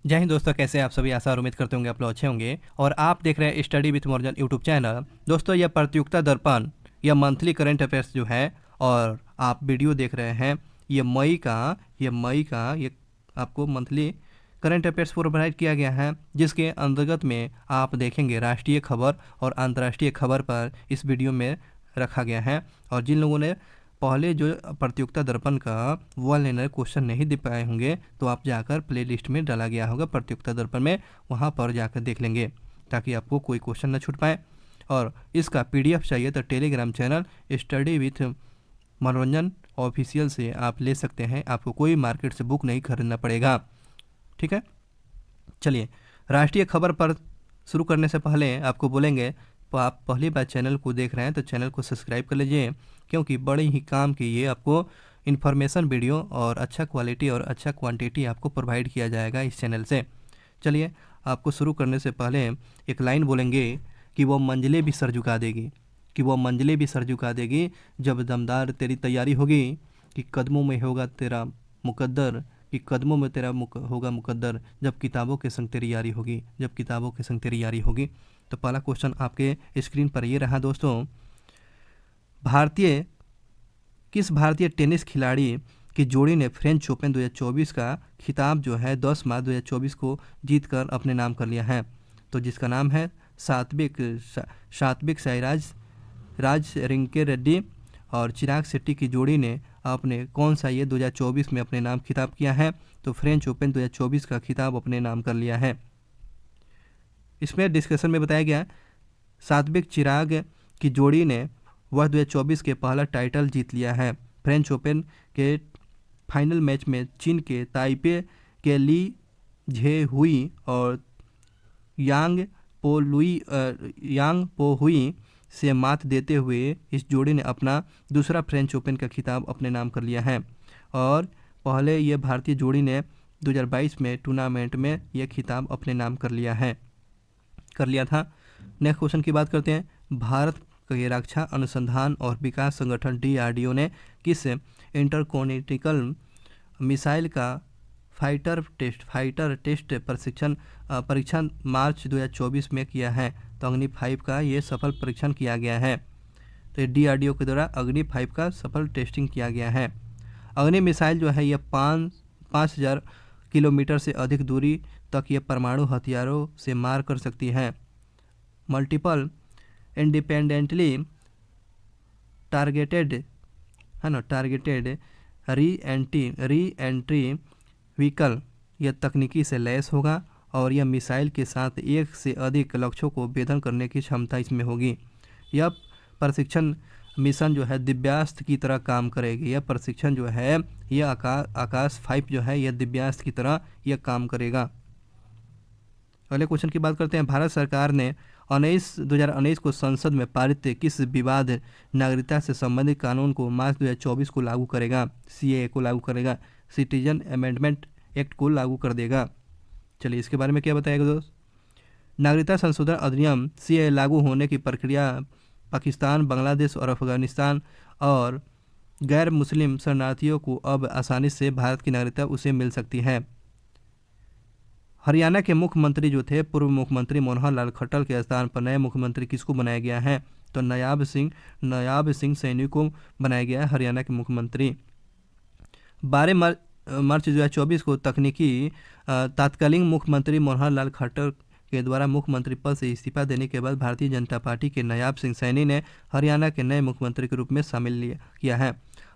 जय हिंद दोस्तों, कैसे हैं आप सभी। आशा और उम्मीद करते होंगे आप लोग अच्छे होंगे और आप देख रहे हैं स्टडी विथ मोर्जन यूट्यूब चैनल। दोस्तों, यह प्रतियोगिता दर्पण यह मंथली करंट अफेयर्स जो है और आप वीडियो देख रहे हैं, ये आपको मंथली करंट अफेयर्स प्रोवाइड किया गया है, जिसके अंतर्गत में आप देखेंगे राष्ट्रीय खबर और अंतर्राष्ट्रीय खबर पर इस वीडियो में रखा गया है। और जिन लोगों ने पहले जो प्रतियोगिता दर्पण का वन लाइनर क्वेश्चन नहीं दे पाए होंगे, तो आप जाकर प्ले लिस्ट में डाला गया होगा प्रतियोगिता दर्पण में, वहाँ पर जाकर देख लेंगे ताकि आपको कोई क्वेश्चन न छूट पाए। और इसका पीडीएफ चाहिए तो टेलीग्राम चैनल स्टडी विथ मनोरंजन ऑफिशियल से आप ले सकते हैं। आपको कोई मार्केट से बुक नहीं खरीदना पड़ेगा, ठीक है। चलिए, राष्ट्रीय खबर पर शुरू करने से पहले आपको बोलेंगे, तो आप पहली बार चैनल को देख रहे हैं तो चैनल को सब्सक्राइब कर लीजिए, क्योंकि बड़े ही काम की ये आपको इन्फॉर्मेशन वीडियो और अच्छा क्वालिटी और अच्छा क्वांटिटी आपको प्रोवाइड किया जाएगा इस चैनल से। चलिए, आपको शुरू करने से पहले एक लाइन बोलेंगे कि वो मंजिलें भी सर झुका देगी, जब दमदार तेरी तैयारी होगी, कि कदमों में होगा तेरा मुकद्दर, होगा मुकद्दर, जब किताबों के संग तेरी यारी होगी। तो पहला क्वेश्चन आपके स्क्रीन पर ये रहा दोस्तों, किस भारतीय टेनिस खिलाड़ी की जोड़ी ने फ्रेंच ओपन 2024 का खिताब जो है 10 मार्च 2024 को जीतकर अपने नाम कर लिया है। तो जिसका नाम है सात्विक साईराज राज रिंकी रेड्डी और चिराग शेट्टी की जोड़ी ने आपने कौन सा ये 2024 में अपने नाम खिताब किया है? तो फ्रेंच ओपन 2024 का खिताब अपने नाम कर लिया है। इसमें डिस्कशन में बताया गया, सात्विक चिराग की जोड़ी ने वर्ष 2024 के पहला टाइटल जीत लिया है। फ्रेंच ओपन के फाइनल मैच में चीन के ताइपे के ली झे हुई और यांग पो हुई से मात देते हुए इस जोड़ी ने अपना दूसरा फ्रेंच ओपन का खिताब अपने नाम कर लिया है। और पहले ये भारतीय जोड़ी ने 2022 में टूर्नामेंट में यह खिताब अपने नाम कर लिया था। नेक्स्ट क्वेश्चन की बात करते हैं। भारत के रक्षा अनुसंधान और विकास संगठन DRDO ने किस इंटरकॉन्टिनेंटल मिसाइल का फाइटर टेस्ट परीक्षण मार्च 2024 में किया है? तो अग्नि 5 का ये सफल परीक्षण किया गया है। तो DRDO के द्वारा अग्नि 5 का सफल टेस्टिंग किया गया है। अग्नि मिसाइल जो है यह 5,000 किलोमीटर से अधिक दूरी तक ये परमाणु हथियारों से मार कर सकती है। Multiple independently targeted re entry vehicle यह तकनीकी से लैस होगा और यह मिसाइल के साथ एक से अधिक लक्ष्यों को भेदन करने की क्षमता इसमें होगी। यह प्रशिक्षण मिशन जो है दिव्यास्त्र की तरह काम करेगी। यह प्रशिक्षण जो है यह आकाश 5 जो है यह दिव्यास्त्र की तरह यह काम करेगा। अगले क्वेश्चन की बात करते हैं। भारत सरकार ने 2019 को संसद में पारित किस विवाद नागरिकता से संबंधित कानून को मार्च 2024 को लागू करेगा? CAA को लागू करेगा, सिटीजन अमेंडमेंट एक्ट को लागू कर देगा। चलिए, इसके बारे में क्या बताएगा दोस्त। नागरिकता संशोधन अधिनियम CAA लागू होने की प्रक्रिया पाकिस्तान, बांग्लादेश और अफगानिस्तान और गैर मुस्लिम शरणार्थियों को अब आसानी से भारत की नागरिकता उसे मिल सकती है। हरियाणा के मुख्यमंत्री जो थे पूर्व मुख्यमंत्री मनोहर लाल खट्टर के स्थान पर नए मुख्यमंत्री किसको बनाया गया है? तो नायाब सिंह सैनी को बनाया गया है हरियाणा के मुख्यमंत्री। 12 मार्च 2024 को तत्कालीन मुख्यमंत्री मनोहर लाल खट्टर के द्वारा मुख्यमंत्री पद से इस्तीफा देने के बाद भारतीय जनता पार्टी के नायाब सिंह सैनी ने हरियाणा के नए मुख्यमंत्री के रूप में शामिल किया है।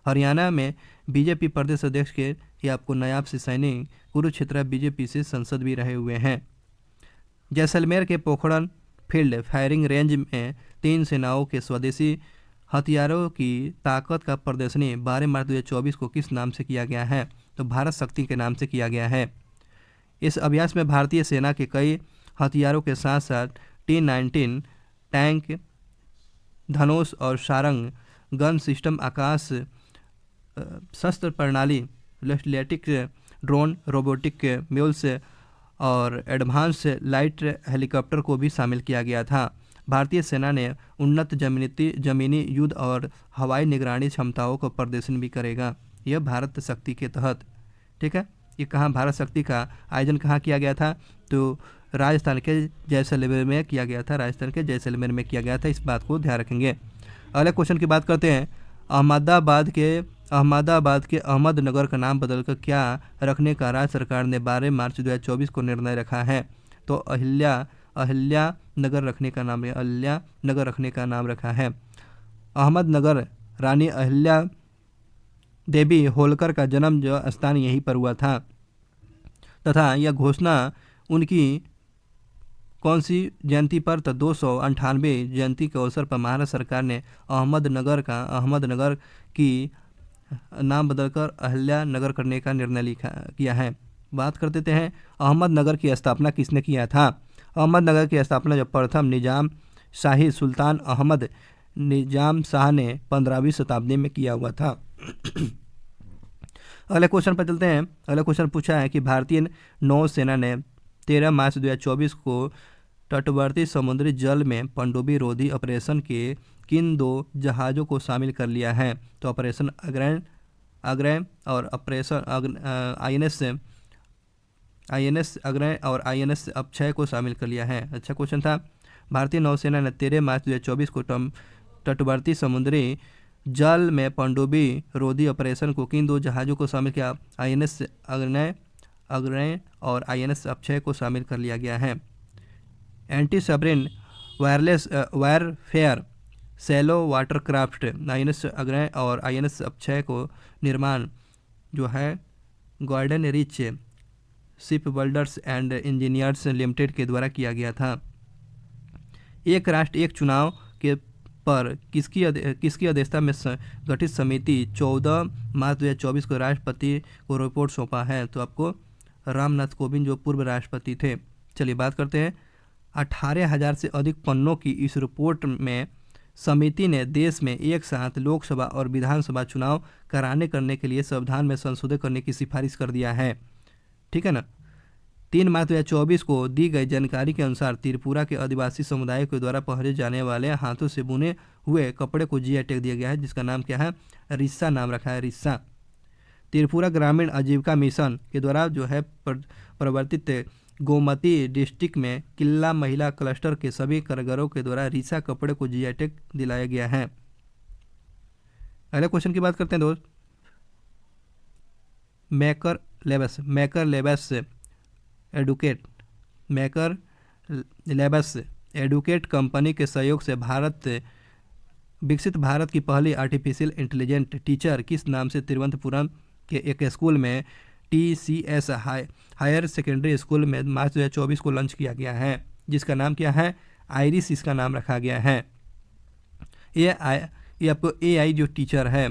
हरियाणा में बीजेपी प्रदेश अध्यक्ष के ये आपको नायाब सिंह सैनी कुरुक्षेत्र बीजेपी से सांसद भी रहे हुए हैं। जैसलमेर के पोखरण फील्ड फायरिंग रेंज में 3 सेनाओं के स्वदेशी हथियारों की ताकत का प्रदर्शनी 12 मार्च 2024 को किस नाम से किया गया है? तो भारत शक्ति के नाम से किया गया है। इस अभ्यास में भारतीय सेना के कई हथियारों के साथ साथ T-19 टैंक, धनुष और सारंग गन सिस्टम, आकाश शस्त्र प्रणाली, लैटिक ड्रोन, रोबोटिक म्यूल्स और एडवांस लाइट हेलीकॉप्टर को भी शामिल किया गया था। भारतीय सेना ने उन्नत जमीनी युद्ध और हवाई निगरानी क्षमताओं को प्रदर्शन भी करेगा, यह भारत शक्ति के तहत। ठीक है, ये कहाँ भारत शक्ति का आयोजन कहाँ किया गया था? तो राजस्थान के जैसलमेर में किया गया था, राजस्थान के जैसलमेर में किया गया था। इस बात को ध्यान रखेंगे। अगले क्वेश्चन की बात करते हैं। अहमदाबाद के अहमदनगर का नाम बदलकर क्या रखने का राज्य सरकार ने 12 मार्च 2024 को निर्णय रखा है? तो अहिल्या नगर रखने का नाम रखा है। अहमदनगर रानी अहिल्या देवी होलकर का जन्म जो स्थान यहीं पर हुआ था तथा यह घोषणा उनकी कौन सी जयंती पर? तो 298 जयंती के अवसर पर महाराष्ट्र सरकार ने अहमदनगर की नाम बदलकर अहिल्या नगर करने का निर्णय किया है। बात कर देते हैं अहमदनगर की स्थापना किसने किया था? अहमदनगर की स्थापना जब प्रथम निजाम शाही सुल्तान अहमद निजाम शाह ने 15वीं शताब्दी में किया हुआ था। अगले क्वेश्चन पर चलते हैं। अगले क्वेश्चन पूछा है कि भारतीय नौसेना ने 13 मार्च 2024 को तटवर्ती समुद्री जल में पनडुब्बी रोधी ऑपरेशन के किन 2 जहाज़ों को शामिल कर लिया है? तो ऑपरेशन अग्रय और ऑपरेशन INS अग्रय और INS अक्षय को शामिल कर लिया है। अच्छा क्वेश्चन था। भारतीय नौसेना ने 13 मार्च 2024 को तटवर्ती समुद्री जल में पनडुब्बी रोधी ऑपरेशन को किन 2 जहाज़ों को शामिल किया? INS अग्रय और INS अक्षय को शामिल कर लिया गया है। Anti submarine warfare shallow watercraft INS Agray और INS अक्षय को निर्माण जो है Garden Reach ship builders and engineers limited के द्वारा किया गया था। एक राष्ट्र एक चुनाव के पर किसकी अध्यक्षता में गठित समिति 14 मार्च 2024 को राष्ट्रपति को रिपोर्ट सौंपा है? तो आपको रामनाथ कोविंद जो पूर्व राष्ट्रपति थे। चलिए बात करते हैं। 18,000 से अधिक पन्नों की इस रिपोर्ट में समिति ने देश में एक साथ लोकसभा और विधानसभा चुनाव करने के लिए संविधान में संशोधन करने की सिफारिश कर दिया है। ठीक है ना। 3 मार्च 2024 को दी गई जानकारी के अनुसार त्रिपुरा के आदिवासी समुदाय के द्वारा पहने जाने वाले हाथों से बुने हुए कपड़े को GI टैग दिया गया है, जिसका नाम क्या है? रिस्सा नाम रखा है, रिस्सा। त्रिपुरा ग्रामीण आजीविका मिशन के द्वारा जो है प्रवर्तित गोमती डिस्ट्रिक्ट में किल्ला महिला क्लस्टर के सभी कारीगरों के द्वारा रिस्सा कपड़े को GI टैग दिलाया गया है। अगले क्वेश्चन की बात करते हैं दोस्त। मेकर लेबस एडुकेट कंपनी के सहयोग से विकसित भारत की पहली आर्टिफिशियल इंटेलिजेंट टीचर किस नाम से तिरुवनंतपुरम के एक स्कूल में TCS हायर सेकेंडरी स्कूल में मार्च 2024 को लॉन्च किया गया है, जिसका नाम क्या है? आइरिस इसका नाम रखा गया है। ये आपको AI जो टीचर है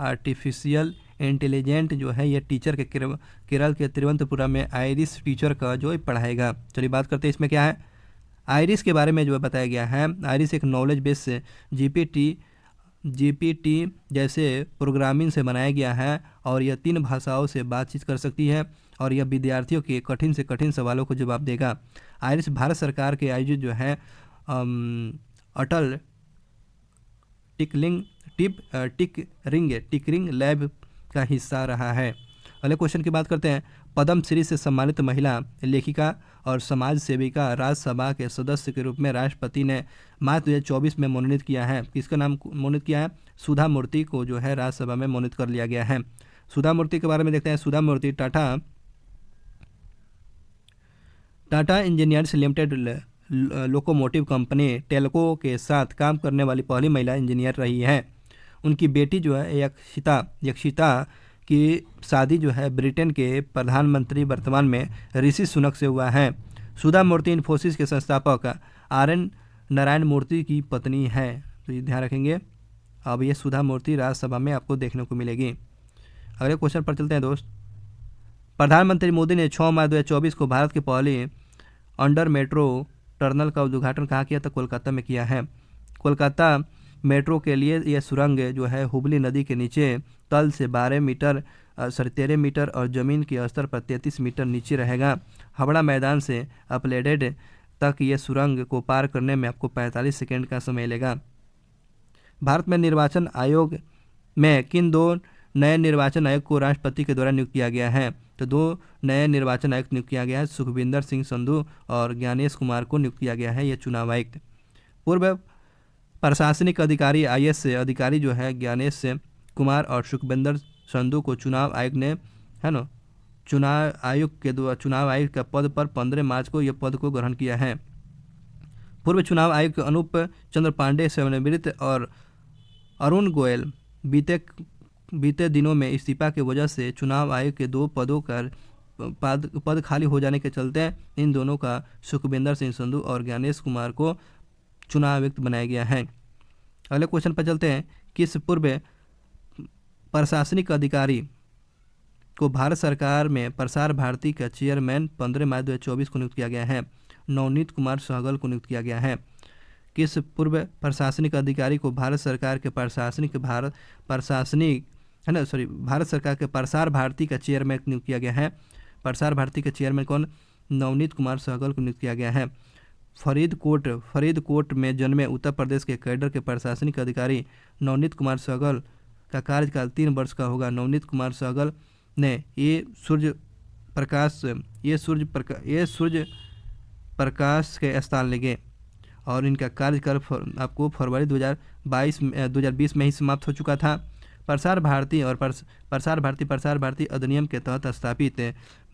आर्टिफिशियल इंटेलिजेंट जो है ये टीचर के केरल के तिरुवनंतपुरम में आइरिस टीचर का जो पढ़ाएगा। चलिए बात करते हैं इसमें क्या है। आइरिस के बारे में जो बताया गया है, आइरिस एक नॉलेज बेस GPT जैसे प्रोग्रामिंग से बनाया गया है और यह 3 भाषाओं से बातचीत कर सकती है और यह विद्यार्थियों के कठिन से कठिन सवालों को जवाब देगा। आइरिस भारत सरकार के आयोजित जो है अटल टिकरिंग लैब का हिस्सा रहा है। अगले क्वेश्चन की बात करते हैं। पद्म श्री से सम्मानित महिला लेखिका और समाज सेविका राज्यसभा के सदस्य के रूप में राष्ट्रपति ने मार्च 2024 में मनोनीत किया है। किसका नाम मनोनीत किया है? सुधा मूर्ति को जो है राज्यसभा में मनोनीत कर लिया गया है। सुधा मूर्ति के बारे में देखते हैं। Sudha Murthy Tata engineers limited locomotive company TELCO के साथ काम करने वाली पहली महिला इंजीनियर रही है। उनकी बेटी जो है यक्षिता की शादी जो है ब्रिटेन के प्रधानमंत्री वर्तमान में ऋषि सुनक से हुआ है। सुधा मूर्ति इन्फोसिस के संस्थापक RN नारायण मूर्ति की पत्नी है, तो ये ध्यान रखेंगे। अब ये सुधा मूर्ति राज्यसभा में आपको देखने को मिलेगी। अगले क्वेश्चन पर चलते हैं दोस्त। प्रधानमंत्री मोदी ने 6 मार्च 2024 को भारत के पहले अंडर मेट्रो टनल का उद्घाटन कहाँ किया? तो कोलकाता में किया है। कोलकाता मेट्रो के लिए यह सुरंग जो है हुबली नदी के नीचे तल से 13 मीटर और ज़मीन के स्तर पर 33 मीटर नीचे रहेगा। हावड़ा मैदान से अपलेडेड तक यह सुरंग को पार करने में आपको 45 सेकेंड का समय लेगा। भारत में निर्वाचन आयोग में किन 2 नए निर्वाचन आयोग को राष्ट्रपति के द्वारा नियुक्त किया गया है? तो 2 नए निर्वाचन आयुक्त नियुक्त किया गया है, सुखविंदर सिंह संधू और ज्ञानेश कुमार को नियुक्त किया गया है ये चुनाव आयुक्त। पूर्व प्रशासनिक अधिकारी IAS अधिकारी जो है ज्ञानेश कुमार और सुखविंदर संधू को चुनाव आयोग ने, है ना, चुनाव आयुक्त का पद पर 15 मार्च को यह पद को ग्रहण किया है। पूर्व चुनाव आयुक्त अनूप चंद्र पांडे सेवानिवृत्त और अरुण गोयल बीते दिनों में इस्तीफा की वजह से चुनाव आयोग के 2 पदों का पद खाली हो जाने के चलते इन दोनों का सुखविंदर सिंह संधू और ज्ञानेश कुमार को चुनाव आयुक्त बनाया गया है। अगले क्वेश्चन पर चलते हैं। किस पूर्व प्रशासनिक अधिकारी को भारत सरकार में प्रसार भारती का चेयरमैन 15 मार्च 2024 को नियुक्त किया गया है? नवनीत कुमार सहगल को नियुक्त किया गया है। किस पूर्व प्रशासनिक अधिकारी को भारत सरकार के भारत सरकार के प्रसार भारती का चेयरमैन नियुक्त किया गया है? प्रसार भारती के चेयरमैन कौन? नवनीत कुमार सहगल को नियुक्त किया गया है। फरीदकोट में जन्मे उत्तर प्रदेश के कैडर के प्रशासनिक अधिकारी नवनीत कुमार सहगल का कार्यकाल 3 वर्ष का होगा। नवनीत कुमार सहगल ने ये सूर्य प्रकाश के स्थान लेंगे और इनका कार्यकाल आपको फरवरी 2020 में ही समाप्त हो चुका था। प्रसार भारती अधिनियम के तहत स्थापित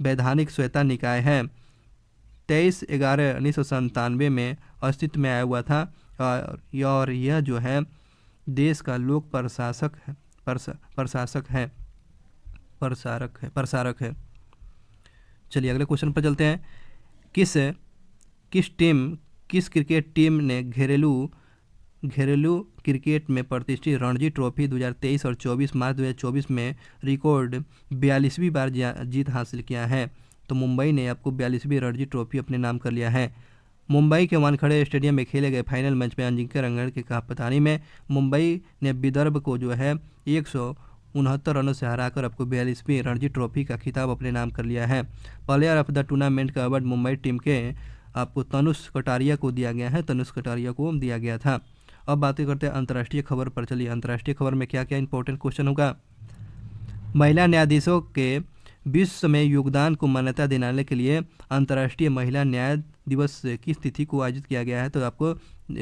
वैधानिक स्वायत्ता निकाय है। 23/11/1997 में अस्तित्व में आया हुआ था और यह जो है देश का लोक प्रसारक है। चलिए अगले क्वेश्चन पर चलते हैं। किस क्रिकेट टीम ने घरेलू क्रिकेट में प्रतिष्ठित रणजी ट्रॉफी 2023 और 24 मार्च 2024 में रिकॉर्ड 42वीं बार जीत हासिल किया है? तो मुंबई ने आपको 42वीं रणजी ट्रॉफी अपने नाम कर लिया है। मुंबई के वानखेड़े स्टेडियम में खेले गए फाइनल मैच में अजिंक्य रहाणे के कप्तानी में मुंबई ने विदर्भ को जो है 169 रनों से हराकर आपको 42वीं रणजी ट्रॉफी का खिताब अपने नाम कर लिया है। प्लेयर ऑफ द टूर्नामेंट का अवार्ड मुंबई टीम के आपको तनुष कटारिया को दिया गया था। अब बातें करते हैं अंतर्राष्ट्रीय खबर पर। चलिए अंतर्राष्ट्रीय खबर में क्या क्या इंपॉर्टेंट क्वेश्चन होगा। महिला न्यायाधीशों के विश्व में योगदान को मान्यता दिलाने के लिए अंतर्राष्ट्रीय महिला न्याय दिवस किस तिथि को आयोजित किया गया है? तो आपको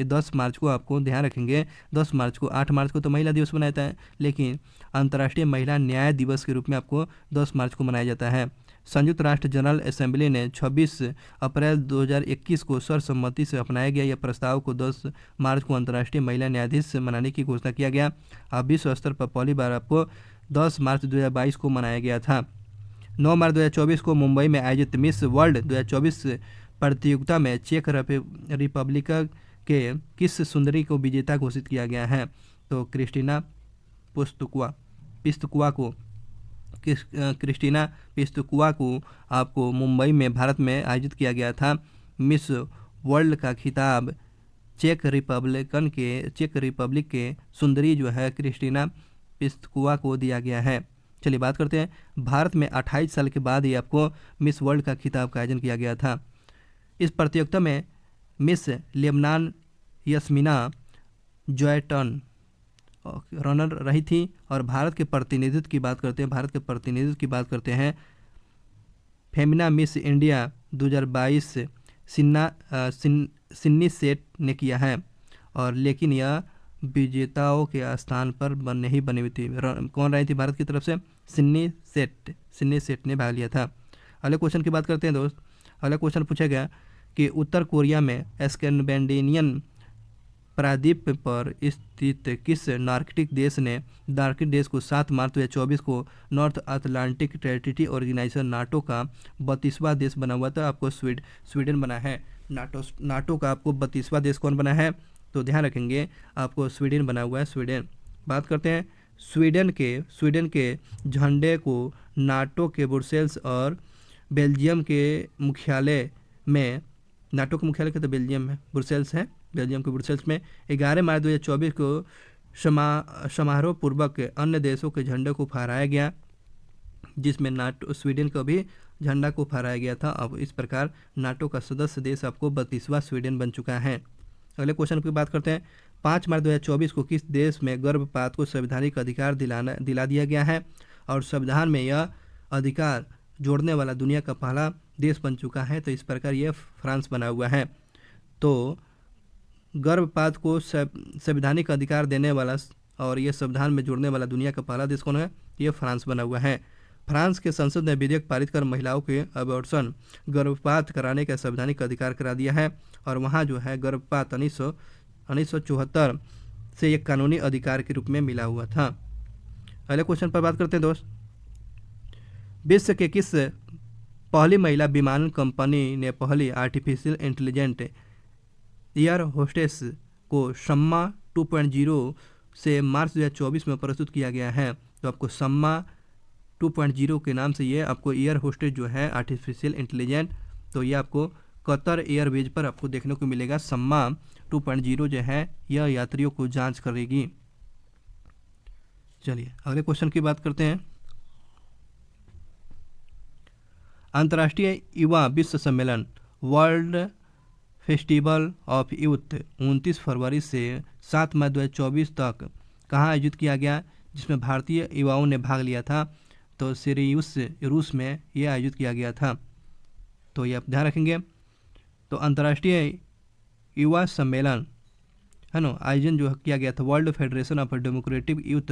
10 मार्च को आपको ध्यान रखेंगे। 10 मार्च को 8 मार्च को तो महिला दिवस मनाया जाता है, लेकिन अंतर्राष्ट्रीय महिला न्याय दिवस के रूप में आपको 10 मार्च को मनाया जाता है। संयुक्त राष्ट्र जनरल असेंबली ने 26 अप्रैल 2021 को सर्वसम्मति से अपनाया गया यह प्रस्ताव को 10 मार्च को अंतर्राष्ट्रीय महिला न्यायाधीश मनाने की घोषणा किया गया। अब विश्व स्तर पर पहली बार आपको 10 मार्च 2022 को मनाया गया था। 9 मार्च 2024 को मुंबई में आयोजित मिस वर्ल्ड 2024 प्रतियोगिता में चेक रिपब्लिक के किस सुंदरी को विजेता घोषित किया गया है? तो क्रिस्टीना पिस्तुकुआ को आपको मुंबई में भारत में आयोजित किया गया था। मिस वर्ल्ड का खिताब चेक रिपब्लिक के सुंदरी जो है क्रिस्टीना पिस्तुकुआ को दिया गया है। चलिए बात करते हैं। भारत में 28 साल के बाद ही आपको मिस वर्ल्ड का खिताब का आयोजन किया गया था। इस प्रतियोगिता में मिस लेबनान यस्मीना जॉयटन रनर रही थी। और भारत के प्रतिनिधित्व की बात करते हैं। Femina miss India 2022 Sini set ने किया है, और लेकिन यह विजेताओं के स्थान पर नहीं बनी हुई थी। कौन रही थी भारत की तरफ से? सिन्नी सेट ने भाग लिया था। अगले क्वेश्चन की बात करते हैं दोस्त। अगला क्वेश्चन पूछा गया कि उत्तर कोरिया में स्कैंडिनेवियन प्रायद्वीप पर स्थित किस नार्कटिक देश को 7 मार्च 2024 को North Atlantic Treaty Organization NATO का 32वां देश बना हुआ था? आपको स्वीडन बना है। नाटो का आपको 32वां देश कौन बना है? तो ध्यान रखेंगे आपको स्वीडन बना हुआ है, स्वीडन। बात करते हैं स्वीडन के झंडे को नाटो के ब्रुसेल्स और बेल्जियम के मुख्यालय में, नाटो का मुख्यालय तो बेल्जियम है, ब्रुसेल्स है, बेल्जियम के ब्रुसेल्स में 11 मार्च 2024 को समारोह पूर्वक अन्य देशों के झंडे को फहराया गया, जिसमें नाटो स्वीडन का भी झंडा को फहराया गया था। अब इस प्रकार नाटो का सदस्य देश आपको 32वां स्वीडन बन चुका है। अगले क्वेश्चन की बात करते हैं। 5 मार्च 2024 को किस देश में गर्भपात को संवैधानिक अधिकार दिला दिया गया है? और संविधान में यह अधिकार जोड़ने वाला दुनिया का पहला देश बन चुका है, तो इस प्रकार ये फ्रांस बना हुआ है। तो गर्भपात को संवैधानिक अधिकार देने वाला और ये संविधान में जोड़ने वाला दुनिया का पहला देश कौन है? ये फ्रांस बना हुआ है। फ्रांस के संसद ने विधेयक पारित कर महिलाओं के अबॉर्शन गर्भपात कराने का संवैधानिक अधिकार करा दिया है, और वहाँ जो है गर्भपात 1974 से एक कानूनी अधिकार के रूप में मिला हुआ था। अगले क्वेश्चन पर बात करते हैं दोस्त। विश्व के किस पहली महिला विमानन कंपनी ने पहली आर्टिफिशियल इंटेलिजेंट एयर होस्टेस को सम्मा 2.0 से मार्च 2024 में प्रस्तुत किया गया है? तो आपको सम्मा 2.0 के नाम से ये आपको एयर होस्टेस जो है आर्टिफिशियल इंटेलिजेंट, तो ये आपको कतर एयरवेज पर आपको देखने को मिलेगा। सम्मा 2.0 जो है यह यात्रियों को जांच करेगी। चलिए अगले क्वेश्चन की बात करते हैं। अंतर्राष्ट्रीय युवा विश्व सम्मेलन वर्ल्ड फेस्टिवल ऑफ यूथ 29 फरवरी से 7 मई 2024 तक कहाँ आयोजित किया गया, जिसमें भारतीय युवाओं ने भाग लिया था? तो सिरियुस रूस में ये आयोजित किया गया था, तो ये आप ध्यान रखेंगे। तो अंतर्राष्ट्रीय युवा सम्मेलन है ना आयोजन जो किया गया था world federation of democratic youth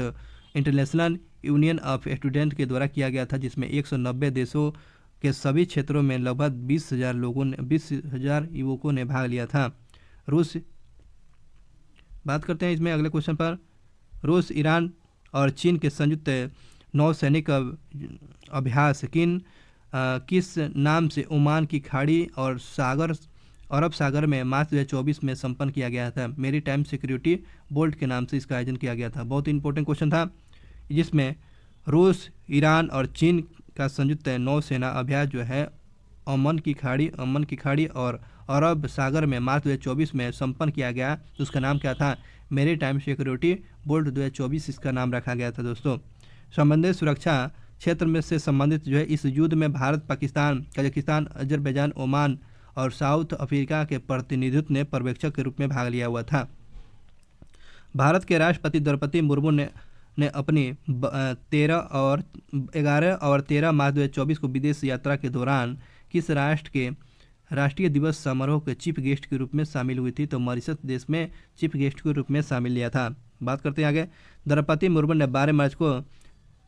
international union of student के द्वारा किया गया था, जिसमें 190 देशों के सभी क्षेत्रों में लगभग 20,000 युवकों ने भाग लिया था। रूस बात करते हैं इसमें अगले क्वेश्चन पर। रूस, ईरान और चीन के संयुक्त नौसैनिक अभ्यास किस नाम से ओमान की खाड़ी और अरब सागर में मार्च 2024 में संपन्न किया गया था? मेरी टाइम सिक्योरिटी बोल्ट के नाम से इसका आयोजन किया गया था। बहुत इंपॉर्टेंट क्वेश्चन था, जिसमें रूस, ईरान और चीन का संयुक्त नौसेना अभ्यास जो है ओमान की खाड़ी और अरब सागर में मार्च 2024 में संपन्न किया गया। तो उसका नाम क्या था? मेरी टाइम सिक्योरिटी बोल्ट 2024 इसका नाम रखा गया था। दोस्तों, संबंधित सुरक्षा क्षेत्र में से संबंधित जो है इस युद्ध में Bharat, Pakistan, Kazakhstan, Azerbaijan, Oman और साउथ अफ्रीका के प्रतिनिधित्व ने पर्यवेक्षक के रूप में भाग लिया हुआ था। भारत के राष्ट्रपति द्रौपदी मुर्मू ने अपनी 11 और 13 मार्च 2024 को विदेश यात्रा के दौरान किस राष्ट्र के राष्ट्रीय दिवस समारोह के चीफ गेस्ट के रूप में शामिल हुई थी? तो मॉरिशस देश में चीफ गेस्ट के रूप में शामिल लिया था। बात करते हैं आगे। द्रौपदी मुर्मू ने 12 मार्च को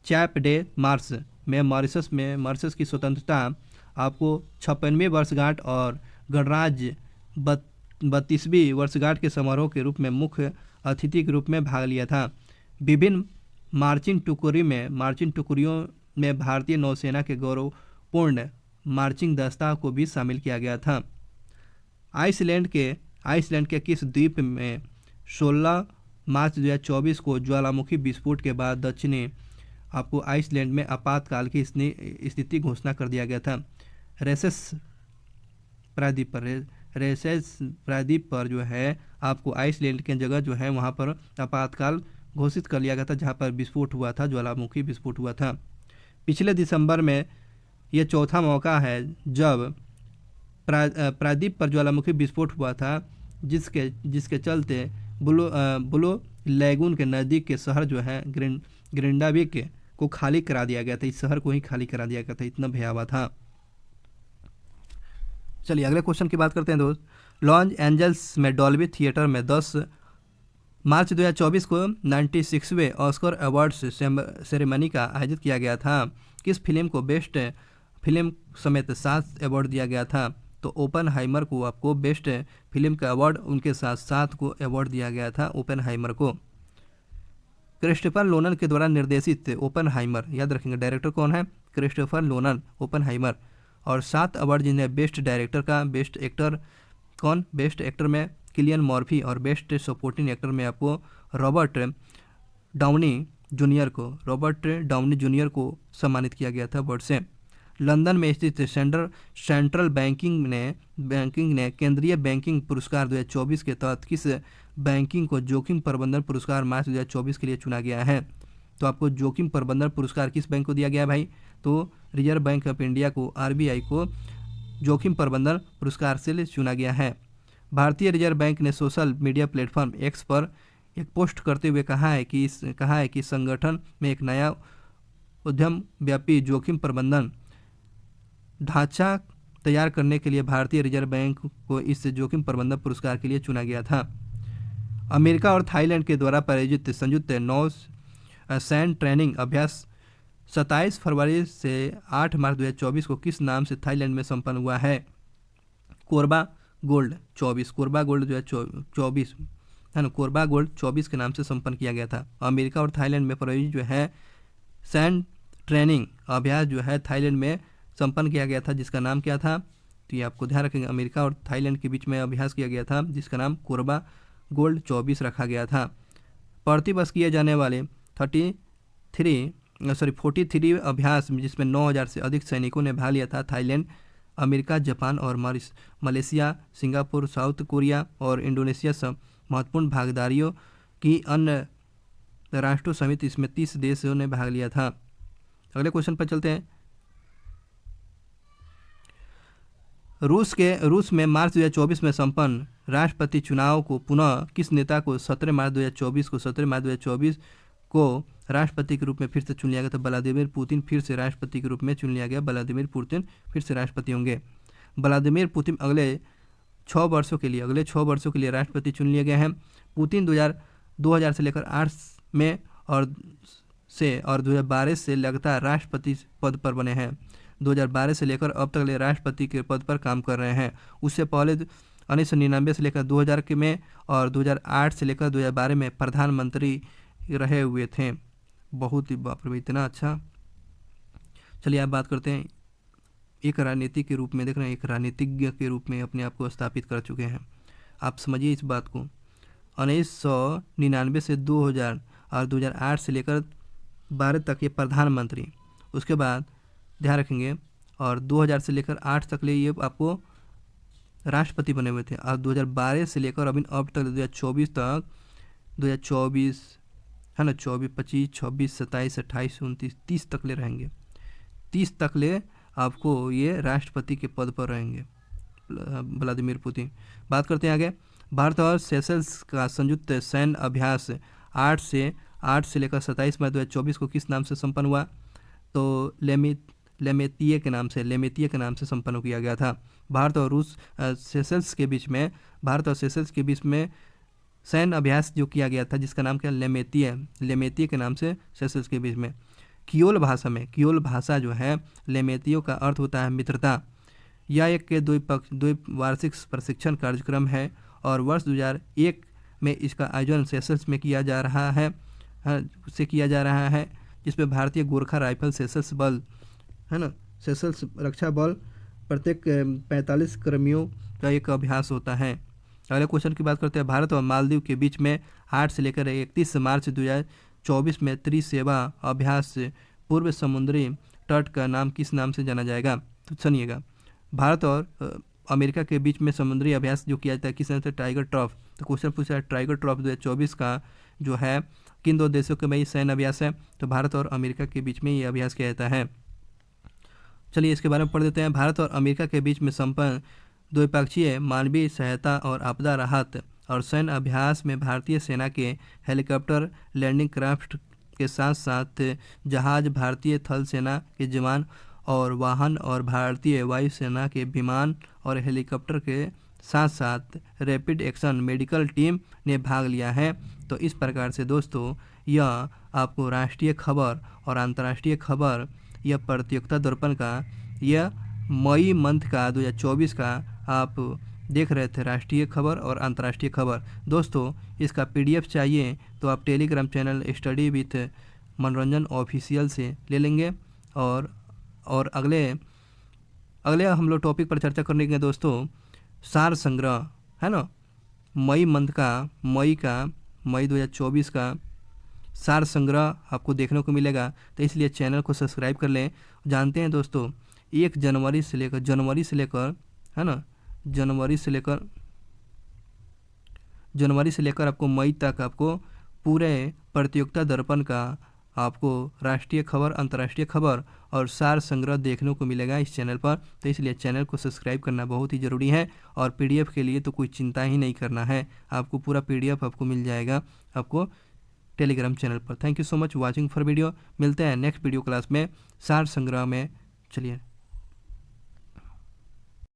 चैप डे मार्च में मॉरिशस की स्वतंत्रता आपको 56वीं वर्षगांठ और गणराज्य 32वीं वर्षगांठ के समारोह के रूप में मुख्य अतिथि के रूप में भाग लिया था। विभिन्न मार्चिंग टुकड़ियों में भारतीय नौसेना के गौरवपूर्ण मार्चिंग दस्ता को भी शामिल किया गया था। आइसलैंड के किस द्वीप में 16 मार्च 2024 को ज्वालामुखी विस्फोट के बाद दक्षिणी आपको आइसलैंड में आपातकाल की स्थिति घोषणा कर दिया गया था? रेसेस प्रायद्वीप पर जो है आपको आइसलैंड की जगह जो है वहाँ पर आपातकाल घोषित कर लिया गया था, जहाँ पर विस्फोट हुआ था, ज्वालामुखी विस्फोट हुआ था। पिछले दिसंबर में यह चौथा मौका है जब प्रायद्वीप पर ज्वालामुखी विस्फोट हुआ था, जिसके चलते ब्लू लैगून के नज़दीक के शहर जो है ग्रिंडाविक को खाली करा दिया गया था। इस शहर को ही खाली करा दिया गया था, इतना भयावह था। चलिए अगले क्वेश्चन की बात करते हैं दोस्त। लॉस एंजल्स में डॉल्बी थिएटर में 10 मार्च 2024 को 96वें ऑस्कर अवार्ड्स सेरेमनी का आयोजित किया गया था? किस फिल्म को बेस्ट फिल्म समेत 7 अवार्ड दिया गया था? तो ओपेनहाइमर को आपको बेस्ट फिल्म का अवार्ड उनके साथ 7 को अवार्ड दिया गया था ओपेनहाइमर को। क्रिस्टोफर नोलन के द्वारा निर्देशित ओपेनहाइमर, याद रखेंगे डायरेक्टर कौन है? Christopher Nolan, Oppenheimer. और 7 अवार्ड जिन्हें बेस्ट डायरेक्टर का, बेस्ट एक्टर कौन? बेस्ट एक्टर में किलियन मॉर्फी और बेस्ट सपोर्टिंग एक्टर में आपको रॉबर्ट डाउनी जूनियर को सम्मानित किया गया था अवार्ड से। लंदन में स्थित सेंट्रल बैंकिंग ने केंद्रीय बैंकिंग पुरस्कार 2024 के तहत किस बैंकिंग को जोखिम प्रबंधन पुरस्कार मार्च 2024 के लिए चुना गया है? तो आपको जोखिम प्रबंधन पुरस्कार किस बैंक को दिया गया है भाई? तो रिजर्व बैंक ऑफ इंडिया को, RBI को जोखिम प्रबंधन पुरस्कार से चुना गया है। भारतीय रिजर्व बैंक ने सोशल मीडिया प्लेटफॉर्म एक्स पर एक पोस्ट करते हुए कहा है कि संगठन में एक नया उद्यम व्यापी जोखिम प्रबंधन ढांचा तैयार करने के लिए भारतीय रिजर्व बैंक को इस जोखिम प्रबंधन पुरस्कार के लिए चुना गया था। अमेरिका और थाईलैंड के द्वारा प्रायोजित संयुक्त नौ सैन्य ट्रेनिंग अभ्यास 27 फरवरी से 8 मार्च 2024 को किस नाम से थाईलैंड में संपन्न हुआ है? कोरबा गोल्ड 24, कोरबा गोल्ड 2024 है ना, कोरबा गोल्ड 24 के नाम से संपन्न किया गया था। अमेरिका और थाईलैंड में प्रायोजित जो है सैन्य ट्रेनिंग अभ्यास जो है थाईलैंड में संपन्न किया गया था, जिसका नाम क्या था? तो ये आपको ध्यान रखेंगे, अमेरिका और थाईलैंड के बीच में अभ्यास किया गया था जिसका नाम कोरबा गोल्ड 24 रखा गया था। प्रतिवर्ष किए जाने वाले 43 अभ्यास जिसमें 9000 से अधिक सैनिकों ने भाग लिया था। थाईलैंड, अमेरिका, जापान और मलेशिया, सिंगापुर, साउथ कोरिया और इंडोनेशिया सब महत्वपूर्ण भागीदारियों की अन्य राष्ट्रों समेत इसमें 30 देशों ने भाग लिया था। अगले क्वेश्चन पर चलते हैं। रूस में मार्च 2024 में संपन्न राष्ट्रपति चुनाव को पुनः किस नेता को 17 मार्च 2024 को राष्ट्रपति के रूप में फिर से चुन लिया गया था? व्लादिमीर पुतिन फिर से राष्ट्रपति के रूप में चुन लिया गया। व्लादिमीर पुतिन फिर से राष्ट्रपति होंगे। व्लादिमीर पुतिन अगले 6 वर्षों के लिए राष्ट्रपति चुन लिए गए हैं। पुतिन 2000 से लेकर 8 में और 2012 से लगातार राष्ट्रपति पद पर बने हैं। 2012 से लेकर अब तक राष्ट्रपति के पद पर काम कर रहे हैं। उससे पहले 1999 से लेकर 2000 के में और 2008 से लेकर 2012 में प्रधानमंत्री रहे हुए थे। बहुत ही बाप रे इतना अच्छा। चलिए आप बात करते हैं, एक राजनीति के रूप में देख रहे हैं, एक राजनीतिज्ञ के रूप में अपने आप को स्थापित कर चुके हैं। आप समझिए इस बात को। 1999 से 2000 और 2008 से लेकर 12 तक ये प्रधानमंत्री, उसके बाद ध्यान रखेंगे, और 2000 से लेकर 8 तक ले ये आपको राष्ट्रपति बने हुए थे। और 2012 से लेकर अब तक 2024 तक 2024 है ना, 24, 25, 26, 27, 28, 29, 30 तक ले रहेंगे। 30 तक ले आपको ये राष्ट्रपति के पद पर रहेंगे व्लादिमीर पुतिन। बात करते हैं आगे। भारत और सेशल्स का संयुक्त सैन्य अभ्यास 8 से लेकर 27 मई 2024 को किस नाम से संपन्न हुआ? तो लेमेतिये के नाम से संपन्न किया गया था। भारत और सेशल्स के बीच में सैन्य अभ्यास जो किया गया था जिसका नाम क्या? लेमेतिये के नाम से सेशल्स के बीच में। कियोल भाषा जो है लेमेतियों का अर्थ होता है मित्रता। यह एक के द्विवार्षिक प्रशिक्षण कार्यक्रम है और वर्ष 2001 में इसका आयोजन सेशल्स में किया जा रहा है जिसमें भारतीय गोरखा राइफल सेशल्स बल है ना, सेशल्स रक्षा बल प्रत्येक 45 कर्मियों का एक अभ्यास होता है। अगले क्वेश्चन की बात करते हैं। भारत और मालदीव के बीच में 8 से लेकर 31 मार्च 2024 में त्रिसेवा अभ्यास पूर्व समुद्री तट का नाम किस नाम से जाना जाएगा? तो सुनिएगा, भारत और अमेरिका के बीच में समुद्री अभ्यास जो किया जाता है किस नाम से? टाइगर ट्रॉफ। तो क्वेश्चन पूछा है टाइगर ट्रॉफ 2024 का जो है किन दो देशों के में सैन्य अभ्यास है? तो भारत और अमेरिका के बीच में ये अभ्यास किया जाता है। चलिए इसके बारे में पढ़ देते हैं। भारत और अमेरिका के बीच में संपन्न द्विपक्षीय मानवीय सहायता और आपदा राहत और सैन्य अभ्यास में भारतीय सेना के हेलीकॉप्टर, लैंडिंग क्राफ्ट के साथ साथ जहाज, भारतीय थल सेना के जवान और वाहन और भारतीय वायुसेना के विमान और हेलीकॉप्टर के साथ साथ रैपिड एक्शन मेडिकल टीम ने भाग लिया है। तो इस प्रकार से दोस्तों यह आपको राष्ट्रीय खबर और अंतर्राष्ट्रीय खबर, यह प्रतियोगिता दर्पण का यह मई मंथ का 2024 का आप देख रहे थे, राष्ट्रीय खबर और अंतर्राष्ट्रीय खबर। दोस्तों इसका PDF चाहिए तो आप टेलीग्राम चैनल स्टडी विथ मनोरंजन ऑफिशियल से ले लेंगे। और अगले हम लोग टॉपिक पर चर्चा करने के दोस्तों सार संग्रह है ना, मई 2024 का सार संग्रह आपको देखने को मिलेगा। तो इसलिए चैनल को सब्सक्राइब कर लें। जानते हैं दोस्तों 1 जनवरी से लेकर है ना, जनवरी से लेकर आपको मई तक आपको पूरे प्रतियोगिता दर्पण का आपको राष्ट्रीय खबर, अंतर्राष्ट्रीय खबर और सार संग्रह देखने को मिलेगा इस चैनल पर। तो इसलिए चैनल को सब्सक्राइब करना बहुत ही ज़रूरी है। और PDF के लिए तो कोई चिंता ही नहीं करना है, आपको पूरा PDF आपको मिल जाएगा आपको टेलीग्राम चैनल पर। Thank you so much watching for video. मिलते हैं नेक्स्ट वीडियो क्लास में सार संग्रह में। चलिए।